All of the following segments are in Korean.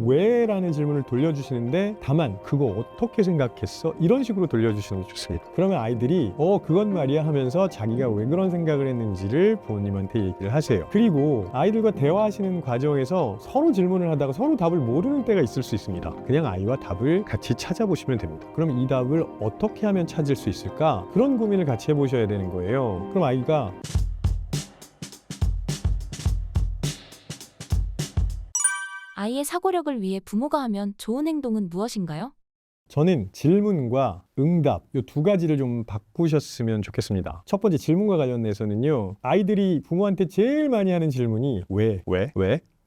왜? 라는 질문을 돌려주시는데 다만 그거 어떻게 생각했어? 이런 식으로 돌려주시는 게 좋습니다. 그러면 아이들이 그건 말이야 하면서 자기가 왜 그런 생각을 했는지를 부모님한테 얘기를 하세요. 그리고 아이들과 대화하시는 과정에서 서로 질문을 하다가 서로 답을 모르는 때가 있을 수 있습니다. 그냥 아이와 답을 같이 찾아보시면 됩니다. 그럼 이 답을 어떻게 하면 찾을 수 있을까? 그런 고민을 같이 해보셔야 되는 거예요. 그럼 아이가 아이의 사고력을 위해 부모가 하면 좋은 행동은 무엇인가요? 저는 질문과 응답 이 두 가지를 좀 바꾸셨으면 좋겠습니다. 첫 번째 질문과 관련해서는요. 아이들이 부모한테 제일 많이 하는 질문이 왜?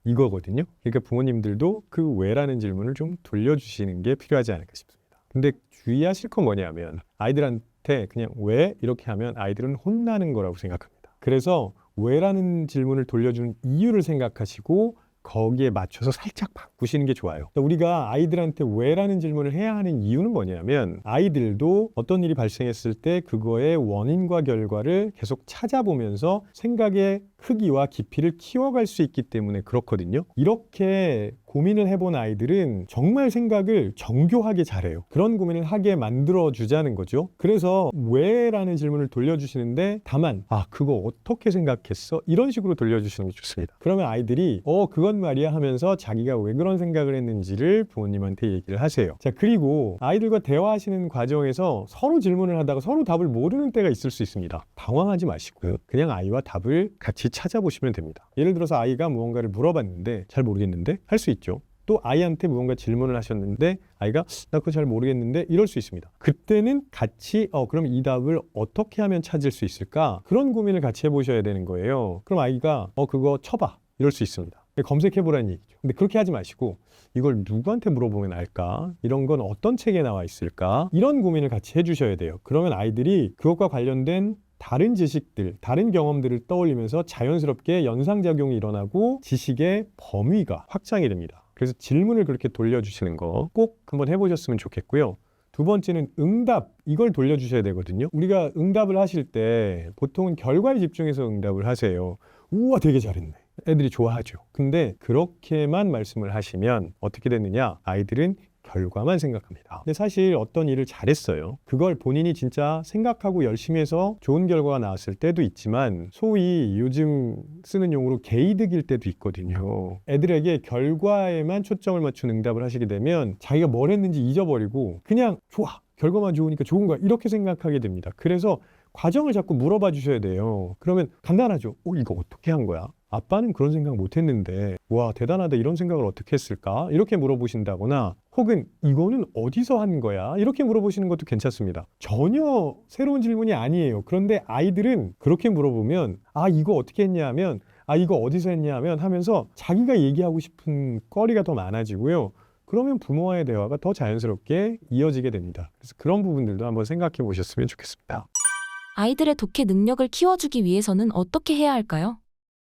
이거거든요. 그러니까 부모님들도 그 왜라는 질문을 좀 돌려주시는 게 필요하지 않을까 싶습니다. 근데 주의하실 건 뭐냐면 아이들한테 그냥 왜? 이렇게 하면 아이들은 혼나는 거라고 생각합니다. 그래서 왜라는 질문을 돌려주는 이유를 생각하시고 거기에 맞춰서 살짝 바꾸시는 게 좋아요. 우리가 아이들한테 왜라는 질문을 해야 하는 이유는 뭐냐면 아이들도 어떤 일이 발생했을 때 그거의 원인과 결과를 계속 찾아보면서 생각의 크기와 깊이를 키워갈 수 있기 때문에 그렇거든요. 이렇게 고민을 해본 아이들은 정말 생각을 정교하게 잘해요. 그런 고민을 하게 만들어주자는 거죠. 그래서 왜? 라는 질문을 돌려주시는데 다만 그거 어떻게 생각했어? 이런 식으로 돌려주시는 게 좋습니다. 그러면 아이들이 그건 말이야 하면서 자기가 왜 그런 생각을 했는지를 부모님한테 얘기를 하세요. 자, 그리고 아이들과 대화하시는 과정에서 서로 질문을 하다가 서로 답을 모르는 때가 있을 수 있습니다. 당황하지 마시고요. 그냥 아이와 답을 같이 찾아보시면 됩니다. 예를 들어서 아이가 무언가를 물어봤는데 잘 모르겠는데 할 수 있죠. 또 아이한테 무언가 질문을 하셨는데 아이가 나 그거 잘 모르겠는데 이럴 수 있습니다. 그때는 같이 그럼 이 답을 어떻게 하면 찾을 수 있을까? 그런 고민을 같이 해보셔야 되는 거예요. 그럼 아이가 그거 쳐봐 이럴 수 있습니다. 검색해보라는 얘기죠. 근데 그렇게 하지 마시고 이걸 누구한테 물어보면 알까? 이런 건 어떤 책에 나와 있을까? 이런 고민을 같이 해주셔야 돼요. 그러면 아이들이 그것과 관련된 다른 지식들, 다른 경험들을 떠올리면서 자연스럽게 연상작용이 일어나고 지식의 범위가 확장이 됩니다. 그래서 질문을 그렇게 돌려주시는 거 꼭 한번 해보셨으면 좋겠고요. 두 번째는 응답, 이걸 돌려주셔야 되거든요. 우리가 응답을 하실 때 보통은 결과에 집중해서 응답을 하세요. 우와, 되게 잘했네. 애들이 좋아하죠. 근데 그렇게만 말씀을 하시면 어떻게 되느냐? 아이들은 결과만 생각합니다. 근데 사실 어떤 일을 잘했어요. 그걸 본인이 진짜 생각하고 열심히 해서 좋은 결과가 나왔을 때도 있지만 소위 요즘 쓰는 용어로 개이득일 때도 있거든요. 애들에게 결과에만 초점을 맞춘 응답을 하시게 되면 자기가 뭘 했는지 잊어버리고 그냥 좋아, 결과만 좋으니까 좋은 거야 이렇게 생각하게 됩니다. 그래서 과정을 자꾸 물어봐 주셔야 돼요. 그러면 간단하죠. 이거 어떻게 한 거야? 아빠는 그런 생각 못 했는데 와 대단하다 이런 생각을 어떻게 했을까? 이렇게 물어보신다거나 혹은 이거는 어디서 한 거야? 이렇게 물어보시는 것도 괜찮습니다. 전혀 새로운 질문이 아니에요. 그런데 아이들은 그렇게 물어보면 이거 어떻게 했냐 하면 이거 어디서 했냐 하면 하면서 자기가 얘기하고 싶은 거리가 더 많아지고요. 그러면 부모와의 대화가 더 자연스럽게 이어지게 됩니다. 그래서 그런 부분들도 한번 생각해 보셨으면 좋겠습니다. 아이들의 독해 능력을 키워주기 위해서는 어떻게 해야 할까요?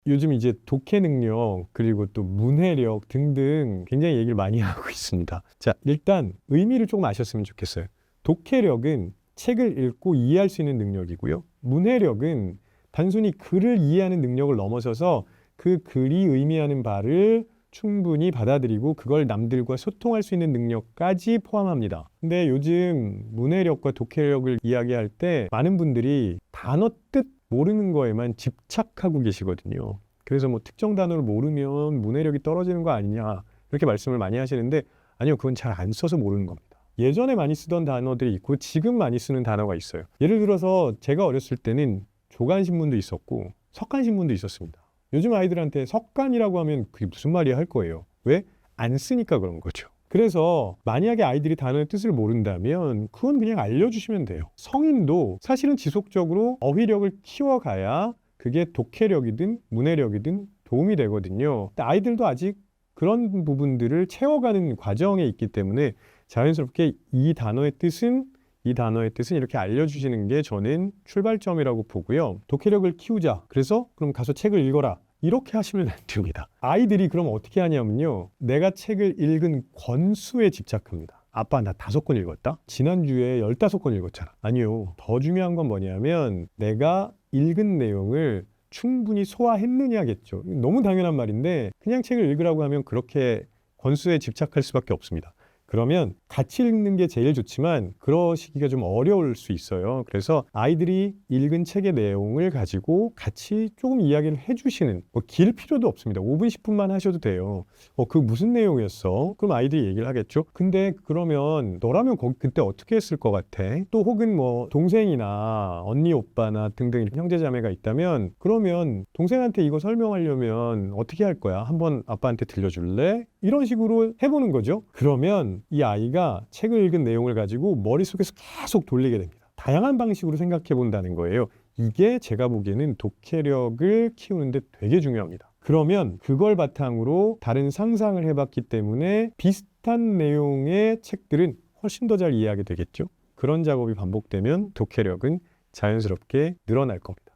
요즘 이제 독해 능력 그리고 또 문해력 등등 굉장히 얘기를 많이 하고 있습니다. 자, 일단 의미를 조금 아셨으면 좋겠어요. 독해력은 책을 읽고 이해할 수 있는 능력이고요. 문해력은 단순히 글을 이해하는 능력을 넘어서서 그 글이 의미하는 바를 충분히 받아들이고 그걸 남들과 소통할 수 있는 능력까지 포함합니다. 근데 요즘 문해력과 독해력을 이야기할 때 많은 분들이 단어 뜻 모르는 거에만 집착하고 계시거든요. 그래서 뭐 특정 단어를 모르면 문해력이 떨어지는 거 아니냐 이렇게 말씀을 많이 하시는데 아니요, 그건 잘 안 써서 모르는 겁니다. 예전에 많이 쓰던 단어들이 있고 지금 많이 쓰는 단어가 있어요. 예를 들어서 제가 어렸을 때는 조간신문도 있었고 석간신문도 있었습니다. 요즘 아이들한테 석간이라고 하면 그게 무슨 말이야 할 거예요. 왜? 안 쓰니까 그런 거죠. 그래서 만약에 아이들이 단어의 뜻을 모른다면 그건 그냥 알려주시면 돼요. 성인도 사실은 지속적으로 어휘력을 키워가야 그게 독해력이든 문해력이든 도움이 되거든요. 근데 아이들도 아직 그런 부분들을 채워가는 과정에 있기 때문에 자연스럽게 이 단어의 뜻은 이렇게 알려주시는 게 저는 출발점이라고 보고요. 독해력을 키우자. 그래서 그럼 가서 책을 읽어라. 이렇게 하시면 안 됩니다. 아이들이 그럼 어떻게 하냐면요. 내가 책을 읽은 권수에 집착합니다. 아빠 나 5권 읽었다? 지난주에 15권 읽었잖아. 아니요. 더 중요한 건 뭐냐면 내가 읽은 내용을 충분히 소화했느냐겠죠. 너무 당연한 말인데 그냥 책을 읽으라고 하면 그렇게 권수에 집착할 수밖에 없습니다. 그러면 같이 읽는 게 제일 좋지만 그러시기가 좀 어려울 수 있어요. 그래서 아이들이 읽은 책의 내용을 가지고 같이 조금 이야기를 해주시는, 뭐 길 필요도 없습니다. 5분, 10분만 하셔도 돼요. 그 무슨 내용이었어? 그럼 아이들이 얘기를 하겠죠. 근데 그러면 너라면 그때 어떻게 했을 것 같아? 또 혹은 뭐 동생이나 언니, 오빠나 등등 형제 자매가 있다면 그러면 동생한테 이거 설명하려면 어떻게 할 거야? 한번 아빠한테 들려줄래? 이런 식으로 해보는 거죠. 그러면 이 아이가 책을 읽은 내용을 가지고 머릿속에서 계속 돌리게 됩니다. 다양한 방식으로 생각해 본다는 거예요. 이게 제가 보기에는 독해력을 키우는데 되게 중요합니다. 그러면 그걸 바탕으로 다른 상상을 해봤기 때문에 비슷한 내용의 책들은 훨씬 더 잘 이해하게 되겠죠. 그런 작업이 반복되면 독해력은 자연스럽게 늘어날 겁니다.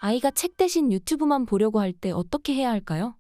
아이가 책 대신 유튜브만 보려고 할 때 어떻게 해야 할까요?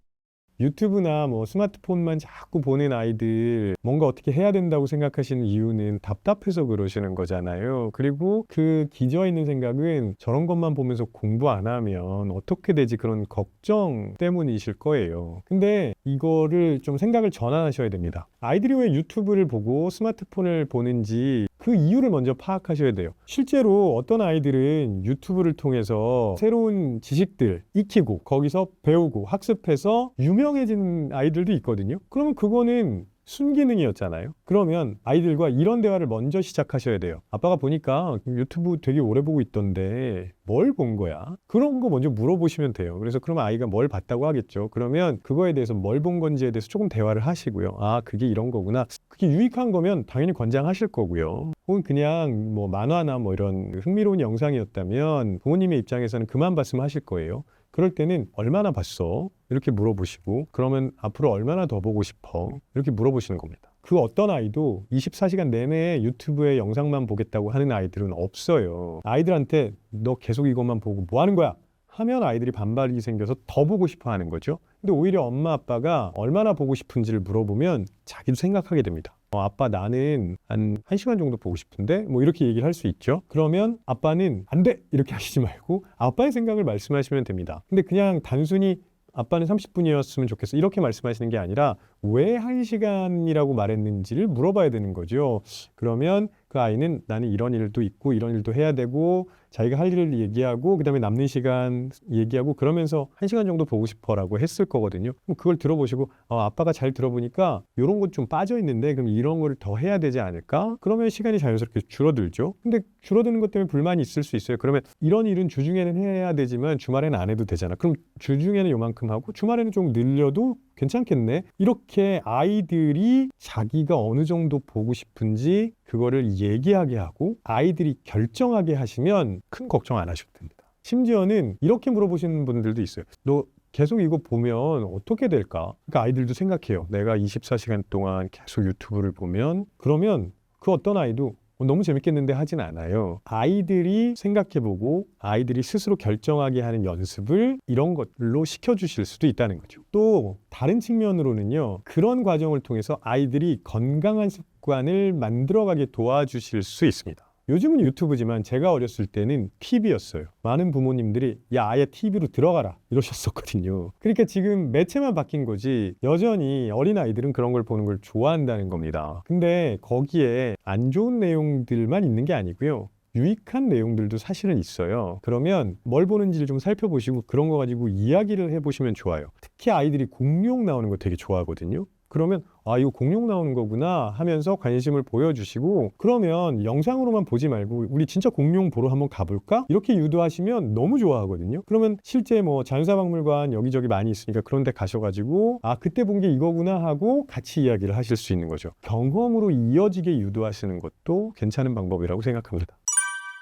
유튜브나 뭐 스마트폰만 자꾸 보는 아이들 뭔가 어떻게 해야 된다고 생각하시는 이유는 답답해서 그러시는 거잖아요. 그리고 그 기저에 있는 생각은 저런 것만 보면서 공부 안 하면 어떻게 되지, 그런 걱정 때문이실 거예요. 근데 이거를 좀 생각을 전환하셔야 됩니다. 아이들이 왜 유튜브를 보고 스마트폰을 보는지 그 이유를 먼저 파악하셔야 돼요. 실제로 어떤 아이들은 유튜브를 통해서 새로운 지식들 익히고 거기서 배우고 학습해서 유명해지는 아이들도 있거든요. 그러면 그거는 순기능이었잖아요. 그러면 아이들과 이런 대화를 먼저 시작하셔야 돼요. 아빠가 보니까 유튜브 되게 오래 보고 있던데 뭘 본 거야? 그런 거 먼저 물어보시면 돼요. 그래서 그러면 아이가 뭘 봤다고 하겠죠. 그러면 그거에 대해서 뭘 본 건지에 대해서 조금 대화를 하시고요. 아, 그게 이런 거구나. 그게 유익한 거면 당연히 권장하실 거고요. 혹은 그냥 뭐 만화나 뭐 이런 흥미로운 영상이었다면 부모님의 입장에서는 그만 봤으면 하실 거예요. 그럴 때는 얼마나 봤어? 이렇게 물어보시고, 그러면 앞으로 얼마나 더 보고 싶어? 이렇게 물어보시는 겁니다. 그 어떤 아이도 24시간 내내 유튜브의 영상만 보겠다고 하는 아이들은 없어요. 아이들한테 너 계속 이것만 보고 뭐 하는 거야? 하면 아이들이 반발이 생겨서 더 보고 싶어 하는 거죠. 근데 오히려 엄마 아빠가 얼마나 보고 싶은지를 물어보면 자기도 생각하게 됩니다. 아빠 나는 한 1시간 정도 보고 싶은데 뭐 이렇게 얘기를 할 수 있죠. 그러면 아빠는 안 돼! 이렇게 하시지 말고 아빠의 생각을 말씀하시면 됩니다. 근데 그냥 단순히 아빠는 30분이었으면 좋겠어 이렇게 말씀하시는 게 아니라 왜 1시간이라고 말했는지를 물어봐야 되는 거죠. 그러면 그 아이는 나는 이런 일도 있고 이런 일도 해야 되고 자기가 할 일을 얘기하고 그다음에 남는 시간 얘기하고 그러면서 1시간 정도 보고 싶어라고 했을 거거든요. 그럼 그걸 들어보시고 아빠가 잘 들어보니까 이런 것 좀 빠져 있는데 그럼 이런 걸 더 해야 되지 않을까? 그러면 시간이 자연스럽게 줄어들죠. 근데 줄어드는 것 때문에 불만이 있을 수 있어요. 그러면 이런 일은 주중에는 해야 되지만 주말에는 안 해도 되잖아. 그럼 주중에는 요만큼 하고 주말에는 좀 늘려도 괜찮겠네. 이렇게 아이들이 자기가 어느 정도 보고 싶은지 그거를 얘기하게 하고 아이들이 결정하게 하시면 큰 걱정 안 하셔도 됩니다. 심지어는 이렇게 물어보시는 분들도 있어요. 너 계속 이거 보면 어떻게 될까? 그러니까 아이들도 생각해요. 내가 24시간 동안 계속 유튜브를 보면 그러면 그 어떤 아이도 너무 재밌겠는데 하진 않아요. 아이들이 생각해보고 아이들이 스스로 결정하게 하는 연습을 이런 것들로 시켜주실 수도 있다는 거죠. 또 다른 측면으로는요. 그런 과정을 통해서 아이들이 건강한 습관을 만들어가게 도와주실 수 있습니다. 요즘은 유튜브지만 제가 어렸을 때는 TV였어요. 많은 부모님들이 야 아예 TV로 들어가라 이러셨었거든요. 그러니까 지금 매체만 바뀐 거지 여전히 어린아이들은 그런 걸 보는 걸 좋아한다는 겁니다. 근데 거기에 안 좋은 내용들만 있는 게 아니고요. 유익한 내용들도 사실은 있어요. 그러면 뭘 보는지를 좀 살펴보시고 그런 거 가지고 이야기를 해보시면 좋아요. 특히 아이들이 공룡 나오는 거 되게 좋아하거든요. 그러면 이거 공룡 나오는 거구나 하면서 관심을 보여주시고 그러면 영상으로만 보지 말고 우리 진짜 공룡 보러 한번 가볼까? 이렇게 유도하시면 너무 좋아하거든요. 그러면 실제 뭐 자연사박물관 여기저기 많이 있으니까 그런 데 가셔가지고 그때 본 게 이거구나 하고 같이 이야기를 하실 수 있는 거죠. 경험으로 이어지게 유도하시는 것도 괜찮은 방법이라고 생각합니다.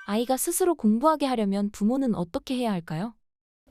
아이가 스스로 공부하게 하려면 부모는 어떻게 해야 할까요?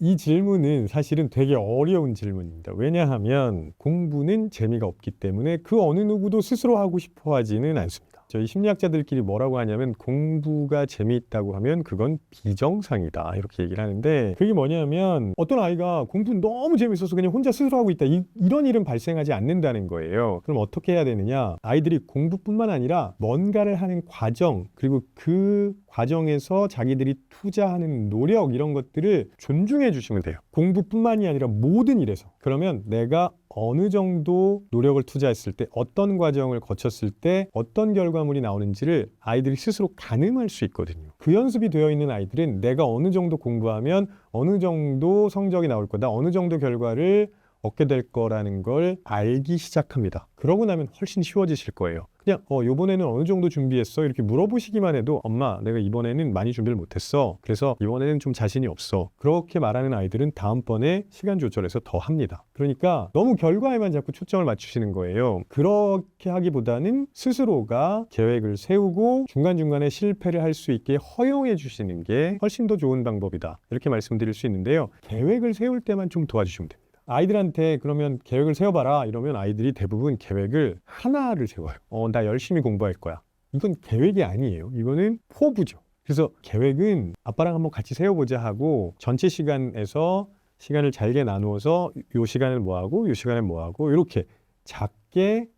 이 질문은 사실은 되게 어려운 질문입니다. 왜냐하면 공부는 재미가 없기 때문에 그 어느 누구도 스스로 하고 싶어 하지는 않습니다. 저희 심리학자들끼리 뭐라고 하냐면 공부가 재미있다고 하면 그건 비정상이다 이렇게 얘기를 하는데 그게 뭐냐면 어떤 아이가 공부 너무 재밌어서 그냥 혼자 스스로 하고 있다 이런 일은 발생하지 않는다는 거예요. 그럼 어떻게 해야 되느냐? 아이들이 공부뿐만 아니라 뭔가를 하는 과정 그리고 그 과정에서 자기들이 투자하는 노력 이런 것들을 존중해 주시면 돼요. 공부뿐만이 아니라 모든 일에서 그러면 내가 어느 정도 노력을 투자했을 때 어떤 과정을 거쳤을 때 어떤 결과물이 나오는지를 아이들이 스스로 가늠할 수 있거든요. 그 연습이 되어 있는 아이들은 내가 어느 정도 공부하면 어느 정도 성적이 나올 거다, 어느 정도 결과를 얻게 될 거라는 걸 알기 시작합니다. 그러고 나면 훨씬 쉬워지실 거예요. 그냥 이번에는 어느 정도 준비했어? 이렇게 물어보시기만 해도 엄마 내가 이번에는 많이 준비를 못했어. 그래서 이번에는 좀 자신이 없어. 그렇게 말하는 아이들은 다음번에 시간 조절해서 더 합니다. 그러니까 너무 결과에만 자꾸 초점을 맞추시는 거예요. 그렇게 하기보다는 스스로가 계획을 세우고 중간중간에 실패를 할 수 있게 허용해 주시는 게 훨씬 더 좋은 방법이다. 이렇게 말씀드릴 수 있는데요. 계획을 세울 때만 좀 도와주시면 됩니다. 아이들한테 그러면 계획을 세워봐라 이러면 아이들이 대부분 계획을 하나를 세워요. 나 열심히 공부할 거야. 이건 계획이 아니에요. 이거는 포부죠. 그래서 계획은 아빠랑 한번 같이 세워보자 하고 전체 시간에서 시간을 잘게 나누어서 요 시간을 뭐하고 요 시간을 뭐하고 이렇게 작게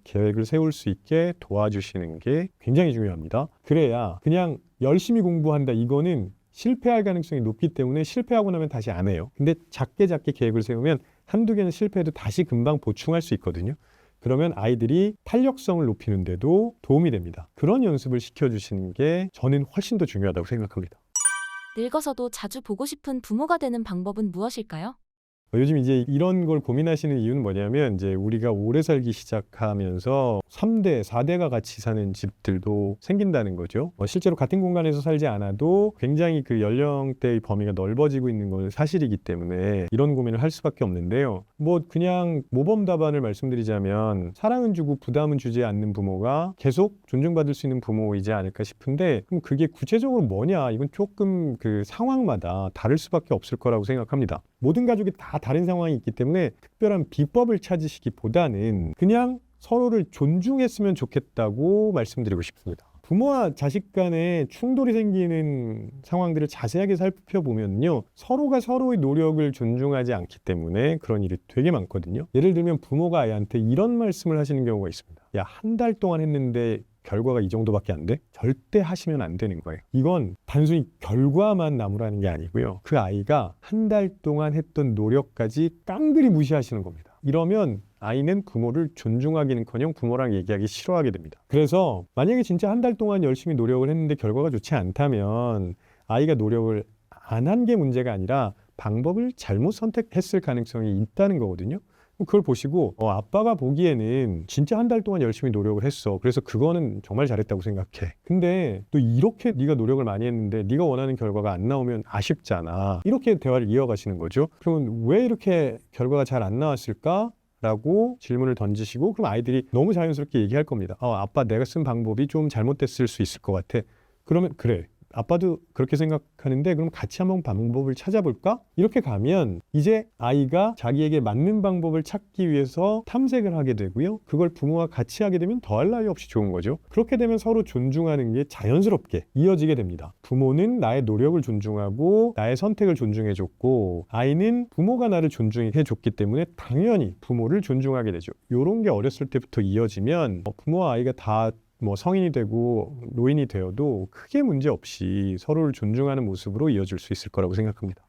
계획을 세울 수 있게 도와주시는 게 굉장히 중요합니다. 그래야 그냥 열심히 공부한다 이거는 실패할 가능성이 높기 때문에 실패하고 나면 다시 안 해요. 근데 작게 계획을 세우면 한두 개는 실패해도 다시 금방 보충할 수 있거든요. 그러면 아이들이 탄력성을 높이는 데도 도움이 됩니다. 그런 연습을 시켜주시는 게 저는 훨씬 더 중요하다고 생각합니다. 늙어서도 자주 보고 싶은 부모가 되는 방법은 무엇일까요? 요즘 이제 이런 걸 고민하시는 이유는 뭐냐면 이제 우리가 오래 살기 시작하면서 3대, 4대가 같이 사는 집들도 생긴다는 거죠. 실제로 같은 공간에서 살지 않아도 굉장히 그 연령대의 범위가 넓어지고 있는 건 사실이기 때문에 이런 고민을 할 수밖에 없는데요. 그냥 모범 답안을 말씀드리자면 사랑은 주고 부담은 주지 않는 부모가 계속 존중받을 수 있는 부모이지 않을까 싶은데 그럼 그게 구체적으로 뭐냐? 이건 조금 그 상황마다 다를 수밖에 없을 거라고 생각합니다. 모든 가족이 다 다른 상황이 있기 때문에 특별한 비법을 찾으시기보다는 그냥 서로를 존중했으면 좋겠다고 말씀드리고 싶습니다. 부모와 자식 간에 충돌이 생기는 상황들을 자세하게 살펴보면요. 서로가 서로의 노력을 존중하지 않기 때문에 그런 일이 되게 많거든요. 예를 들면 부모가 아이한테 이런 말씀을 하시는 경우가 있습니다. 야, 한 달 동안 했는데 결과가 이 정도밖에 안 돼? 절대 하시면 안 되는 거예요. 이건 단순히 결과만 나무라는 게 아니고요. 그 아이가 한 달 동안 했던 노력까지 깡그리 무시하시는 겁니다. 이러면 아이는 부모를 존중하기는커녕 부모랑 얘기하기 싫어하게 됩니다. 그래서 만약에 진짜 한 달 동안 열심히 노력을 했는데 결과가 좋지 않다면 아이가 노력을 안 한 게 문제가 아니라 방법을 잘못 선택했을 가능성이 있다는 거거든요. 그걸 보시고 아빠가 보기에는 진짜 한 달 동안 열심히 노력을 했어. 그래서 그거는 정말 잘했다고 생각해. 근데 또 이렇게 네가 노력을 많이 했는데 네가 원하는 결과가 안 나오면 아쉽잖아. 이렇게 대화를 이어가시는 거죠. 그러면 왜 이렇게 결과가 잘 안 나왔을까? 라고 질문을 던지시고 그럼 아이들이 너무 자연스럽게 얘기할 겁니다. 아빠 내가 쓴 방법이 좀 잘못됐을 수 있을 것 같아. 그러면 그래. 아빠도 그렇게 생각하는데 그럼 같이 한번 방법을 찾아볼까? 이렇게 가면 이제 아이가 자기에게 맞는 방법을 찾기 위해서 탐색을 하게 되고요. 그걸 부모와 같이 하게 되면 더할 나위 없이 좋은 거죠. 그렇게 되면 서로 존중하는 게 자연스럽게 이어지게 됩니다. 부모는 나의 노력을 존중하고 나의 선택을 존중해줬고 아이는 부모가 나를 존중해줬기 때문에 당연히 부모를 존중하게 되죠. 이런 게 어렸을 때부터 이어지면 부모와 아이가 다 성인이 되고 노인이 되어도 크게 문제 없이 서로를 존중하는 모습으로 이어질 수 있을 거라고 생각합니다.